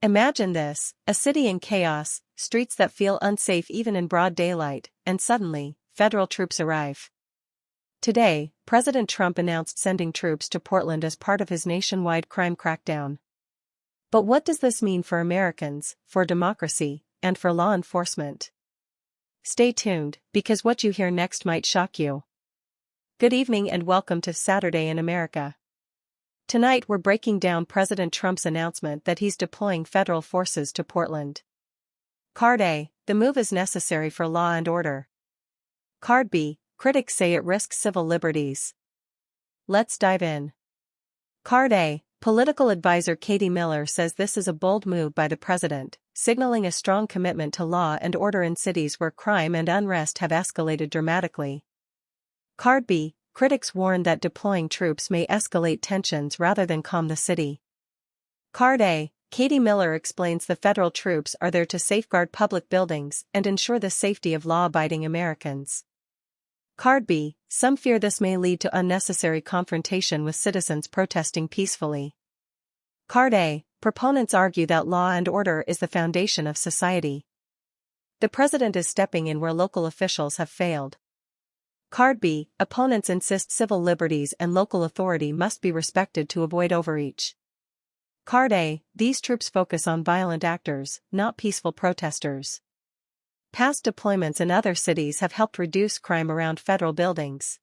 Imagine this, a city in chaos, streets that feel unsafe even in broad daylight, and suddenly, federal troops arrive. Today, President Trump announced sending troops to Portland as part of his nationwide crime crackdown. But what does this mean for Americans, for democracy, and for law enforcement? Stay tuned, because what you hear next might shock you. Good evening and welcome to Saturday in America. Tonight we're breaking down President Trump's announcement that he's deploying federal forces to Portland. Card A, the move is necessary for law and order. Card B, critics say it risks civil liberties. Let's dive in. Card A, political advisor Katie Miller says this is a bold move by the president, signaling a strong commitment to law and order in cities where crime and unrest have escalated dramatically. Card B, critics warn that deploying troops may escalate tensions rather than calm the city. Card A, Katie Miller explains the federal troops are there to safeguard public buildings and ensure the safety of law-abiding Americans. Card B, some fear this may lead to unnecessary confrontation with citizens protesting peacefully. Card A, proponents argue that law and order is the foundation of society. The president is stepping in where local officials have failed. Card B, opponents insist civil liberties and local authority must be respected to avoid overreach. Card A, these troops focus on violent actors, not peaceful protesters. Past deployments in other cities have helped reduce crime around federal buildings.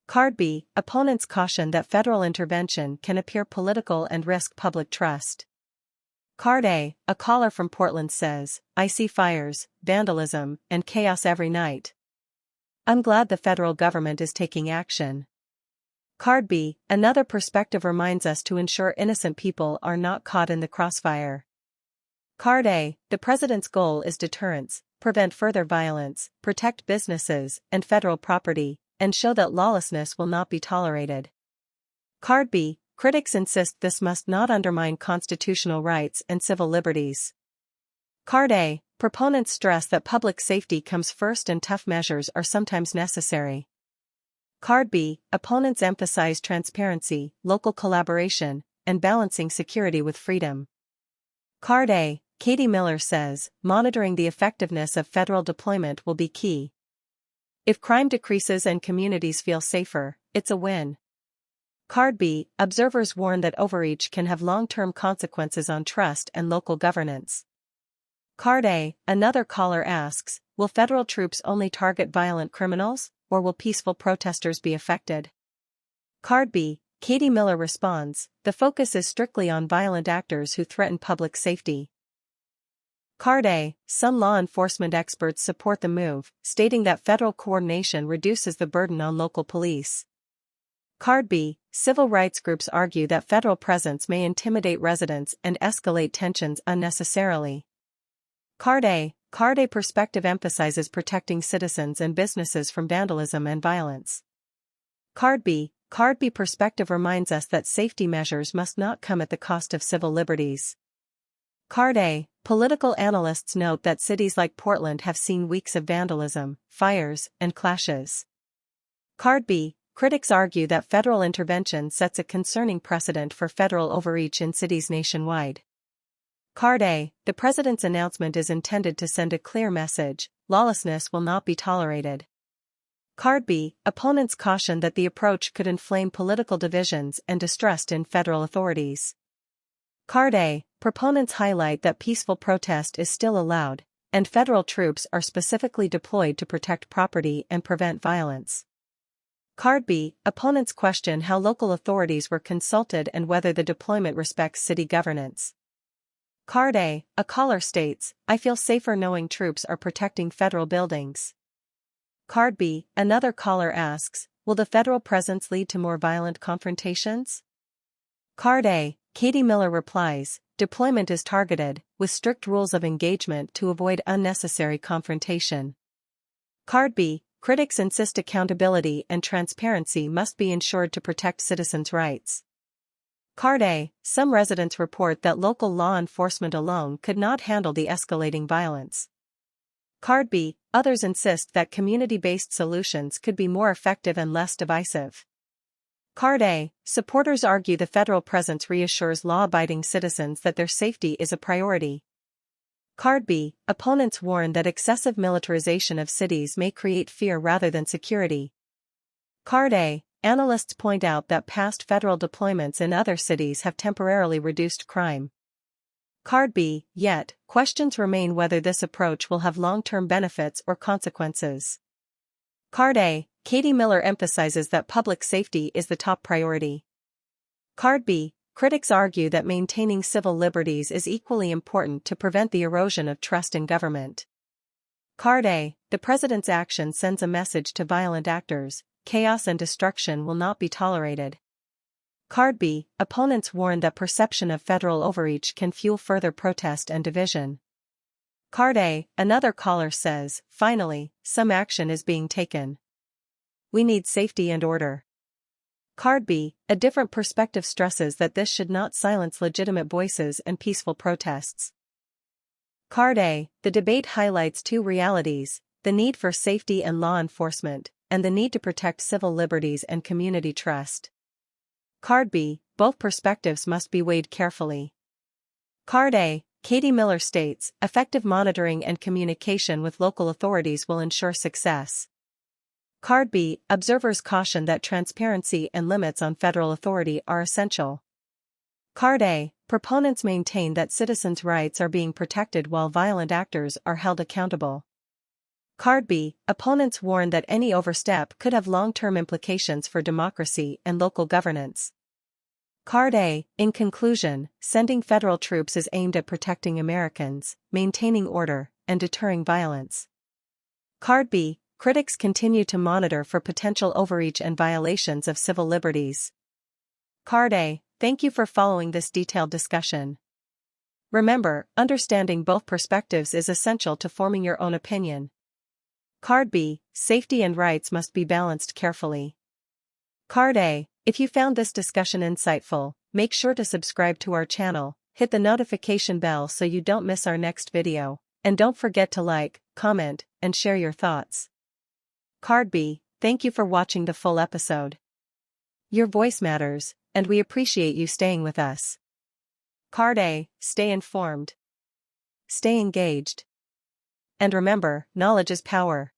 Card B, opponents caution that federal intervention can appear political and risk public trust. Card A, a caller from Portland says, I see fires, vandalism, and chaos every night. I'm glad the federal government is taking action. Card B, another perspective reminds us to ensure innocent people are not caught in the crossfire. Card A, the president's goal is deterrence, prevent further violence, protect businesses and federal property, and show that lawlessness will not be tolerated. Card B, critics insist this must not undermine constitutional rights and civil liberties. Card A, proponents stress that public safety comes first and tough measures are sometimes necessary. Card B, opponents emphasize transparency, local collaboration, and balancing security with freedom. Card A, Katie Miller says, monitoring the effectiveness of federal deployment will be key. If crime decreases and communities feel safer, it's a win. Card B, observers warn that overreach can have long-term consequences on trust and local governance. Card A, another caller asks, will federal troops only target violent criminals, or will peaceful protesters be affected? Card B, Katie Miller responds, the focus is strictly on violent actors who threaten public safety. Card A, some law enforcement experts support the move, stating that federal coordination reduces the burden on local police. Card B, civil rights groups argue that federal presence may intimidate residents and escalate tensions unnecessarily. Card A perspective emphasizes protecting citizens and businesses from vandalism and violence. Card B perspective reminds us that safety measures must not come at the cost of civil liberties. Card A, political analysts note that cities like Portland have seen weeks of vandalism, fires, and clashes. Card B, critics argue that federal intervention sets a concerning precedent for federal overreach in cities nationwide. Card A, the president's announcement is intended to send a clear message, lawlessness will not be tolerated. Card B, opponents caution that the approach could inflame political divisions and distrust in federal authorities. Card A, proponents highlight that peaceful protest is still allowed, and federal troops are specifically deployed to protect property and prevent violence. Card B, opponents question how local authorities were consulted and whether the deployment respects city governance. Card A, a caller states, I feel safer knowing troops are protecting federal buildings. Card B, another caller asks, will the federal presence lead to more violent confrontations? Card A, Katie Miller replies, deployment is targeted, with strict rules of engagement to avoid unnecessary confrontation. Card B, critics insist accountability and transparency must be ensured to protect citizens' rights. Card A, some residents report that local law enforcement alone could not handle the escalating violence. Card B, others insist that community-based solutions could be more effective and less divisive. Card A. Supporters argue the federal presence reassures law-abiding citizens that their safety is a priority. Card B. Opponents warn that excessive militarization of cities may create fear rather than security. Card A. Analysts point out that past federal deployments in other cities have temporarily reduced crime. Card B. Yet, questions remain whether this approach will have long-term benefits or consequences. Card A. Katie Miller emphasizes that public safety is the top priority. Card B. Critics argue that maintaining civil liberties is equally important to prevent the erosion of trust in government. Card A. The president's action sends a message to violent actors: chaos and destruction will not be tolerated. Card B. Opponents warn that perception of federal overreach can fuel further protest and division. Card A. Another caller says, finally, some action is being taken. We need safety and order. Card B. A different perspective stresses that this should not silence legitimate voices and peaceful protests. Card A. The debate highlights two realities: the need for safety and law enforcement, and the need to protect civil liberties and community trust. Card B. Both perspectives must be weighed carefully. Card A. Katie Miller states, effective monitoring and communication with local authorities will ensure success. Card B. Observers caution that transparency and limits on federal authority are essential. Card A. Proponents maintain that citizens' rights are being protected while violent actors are held accountable. Card B. Opponents warn that any overstep could have long-term implications for democracy and local governance. Card A. In conclusion, sending federal troops is aimed at protecting Americans, maintaining order, and deterring violence. Card B. Critics continue to monitor for potential overreach and violations of civil liberties. Card A. Thank you for following this detailed discussion. Remember, understanding both perspectives is essential to forming your own opinion. Card B. Safety and rights must be balanced carefully. Card A. If you found this discussion insightful, make sure to subscribe to our channel, hit the notification bell so you don't miss our next video, and don't forget to like, comment, and share your thoughts. Card B. Thank you for watching the full episode. Your voice matters, and we appreciate you staying with us. Card A. Stay informed. Stay engaged. And remember, knowledge is power.